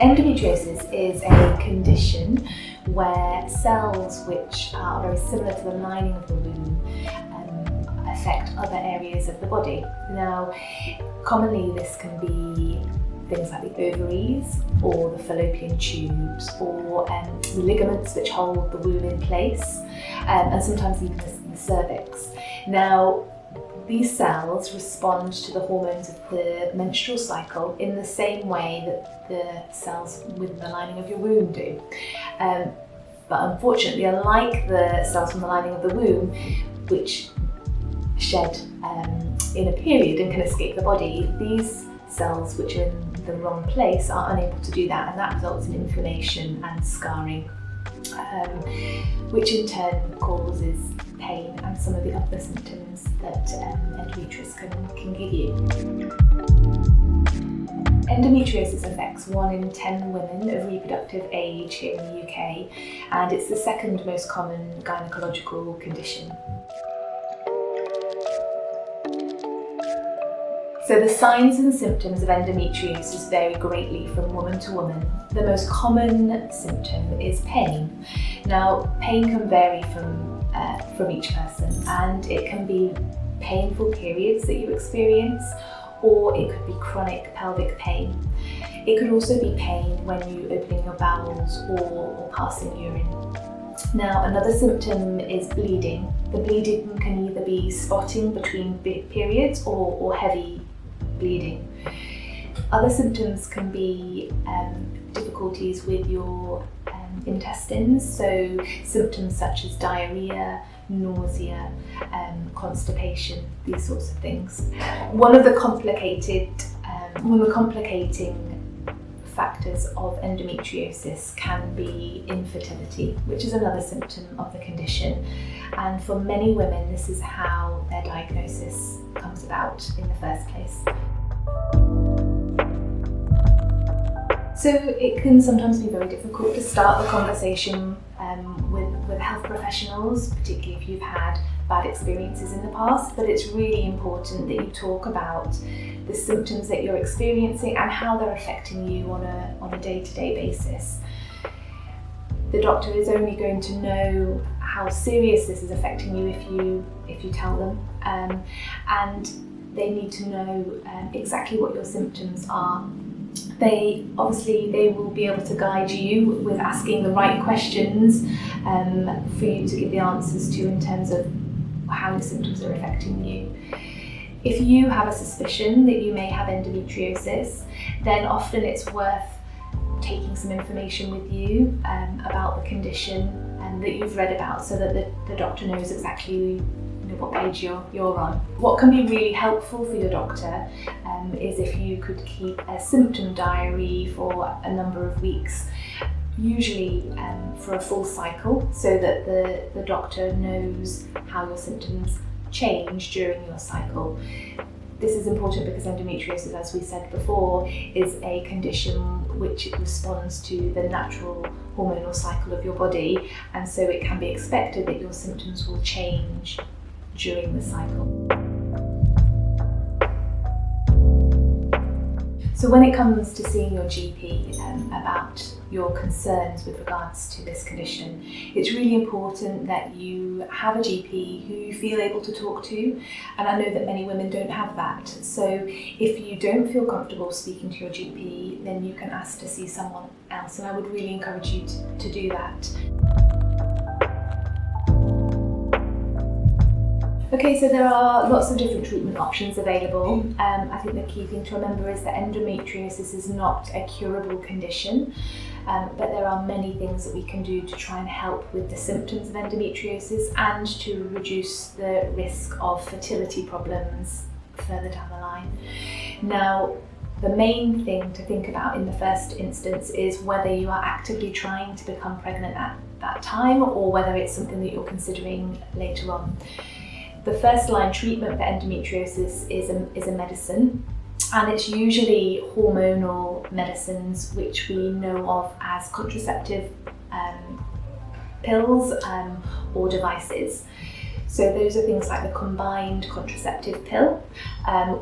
Endometriosis is a condition where cells which are very similar to the lining of the womb affect other areas of the body. Now, commonly this can be things like the ovaries or the fallopian tubes or the ligaments which hold the womb in place, and sometimes even the cervix. Now, these cells respond to the hormones of the menstrual cycle in the same way that the cells within the lining of your womb do. But unfortunately, unlike the cells from the lining of the womb, which shed in a period and can escape the body, these cells which are in the wrong place are unable to do that, and that results in inflammation and scarring, which in turn causes pain and some of the other symptoms that endometriosis can give you. Endometriosis affects 1 in 10 women of reproductive age here in the UK, and it's the second most common gynecological condition. So the signs and symptoms of endometriosis vary greatly from woman to woman. The most common symptom is pain. Now, pain can vary from each person, and it can be painful periods that you experience, or it could be chronic pelvic pain. It could also be pain when you're opening your bowels or passing urine. Now, another symptom is bleeding. The bleeding can either be spotting between periods or heavy bleeding. Other symptoms can be difficulties with your intestines, so symptoms such as diarrhea, nausea, constipation, these sorts of things. One of the complicating factors of endometriosis can be infertility, which is another symptom of the condition. And for many women, this is how their diagnosis comes about in the first place. So it can sometimes be very difficult to start the conversation with health professionals, particularly if you've had bad experiences in the past, but it's really important that you talk about the symptoms that you're experiencing and how they're affecting you on a day-to-day basis. The doctor is only going to know how serious this is affecting you if you tell them, and they need to know exactly what your symptoms are. They will be able to guide you with asking the right questions for you to give the answers to in terms of how your symptoms are affecting you. If you have a suspicion that you may have endometriosis, then often it's worth taking some information with you about the condition that you've read about, so that the doctor knows exactly what page you're on. What can be really helpful for your doctor is if you could keep a symptom diary for a number of weeks, usually for a full cycle, so that the doctor knows how your symptoms change during your cycle. This is important because endometriosis, as we said before, is a condition which responds to the natural hormonal cycle of your body, and so it can be expected that your symptoms will change during the cycle. So when it comes to seeing your GP about your concerns with regards to this condition, it's really important that you have a GP who you feel able to talk to, and I know that many women don't have that. So if you don't feel comfortable speaking to your GP, then you can ask to see someone else, and I would really encourage you to do that. Okay, so there are lots of different treatment options available. I think the key thing to remember is that endometriosis is not a curable condition, but there are many things that we can do to try and help with the symptoms of endometriosis and to reduce the risk of fertility problems further down the line. Now, the main thing to think about in the first instance is whether you are actively trying to become pregnant at that time, or whether it's something that you're considering later on. The first line treatment for endometriosis is a medicine, and it's usually hormonal medicines which we know of as contraceptive pills or devices. So those are things like the combined contraceptive pill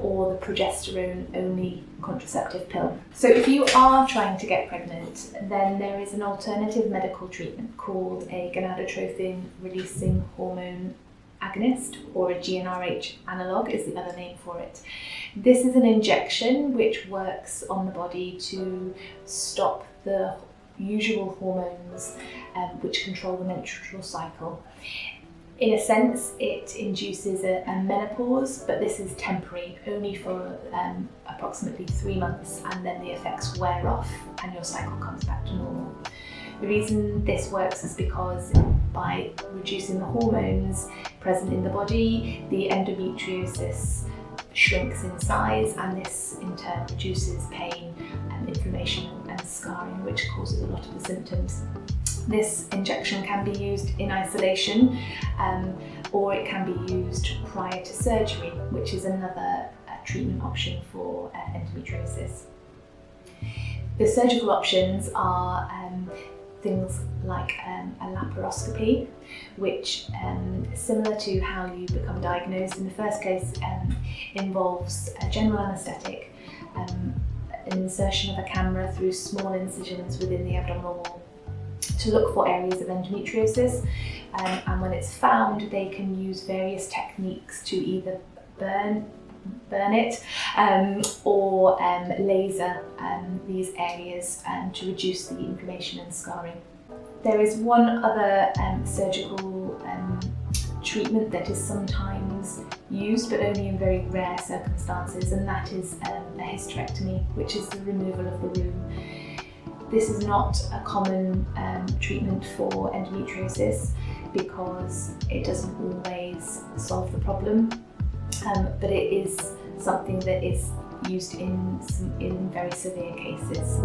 or the progesterone only contraceptive pill. So if you are trying to get pregnant, then there is an alternative medical treatment called a gonadotropin releasing hormone agonist, or a GnRH analog is the other name for it. This is an injection which works on the body to stop the usual hormones which control the menstrual cycle. In a sense, it induces a menopause, but this is temporary, only for approximately 3 months, and then the effects wear off and your cycle comes back to normal. The reason this works is because by reducing the hormones present in the body, the endometriosis shrinks in size, and this in turn reduces pain and inflammation and scarring, which causes a lot of the symptoms. This injection can be used in isolation or it can be used prior to surgery, which is another treatment option for endometriosis. The surgical options are things like a laparoscopy, which, similar to how you become diagnosed in the first case, involves a general anaesthetic, an insertion of a camera through small incisions within the abdominal wall to look for areas of endometriosis, and when it's found, they can use various techniques to either burn it or laser these areas to reduce the inflammation and scarring. There is one other surgical treatment that is sometimes used, but only in very rare circumstances, and that is a hysterectomy, which is the removal of the womb. This is not a common treatment for endometriosis because it doesn't always solve the problem, but it is something that is used in very severe cases.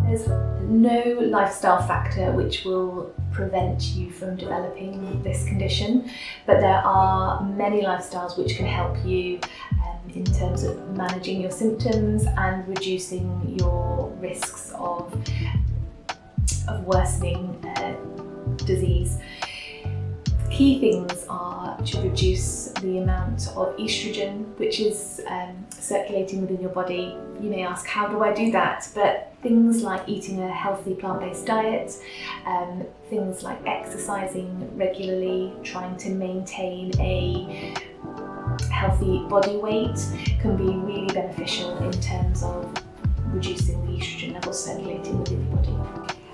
There's no lifestyle factor which will prevent you from developing this condition, but there are many lifestyles which can help you in terms of managing your symptoms and reducing your risks of worsening disease. Key things are to reduce the amount of estrogen which is circulating within your body. You may ask, how do I do that? But things like eating a healthy plant-based diet, things like exercising regularly, trying to maintain a healthy body weight can be really beneficial in terms of reducing the estrogen levels circulating within your body.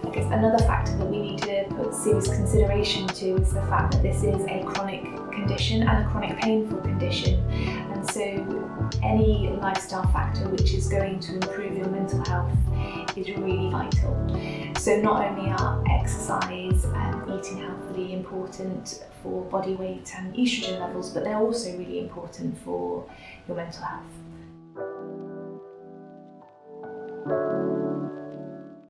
I guess another factor that we need to put serious consideration to is the fact that this is a chronic condition and a chronic painful condition, and so any lifestyle factor which is going to improve your mental health is really vital. So not only are exercise and eating healthily important for body weight and estrogen levels, but they're also really important for your mental health.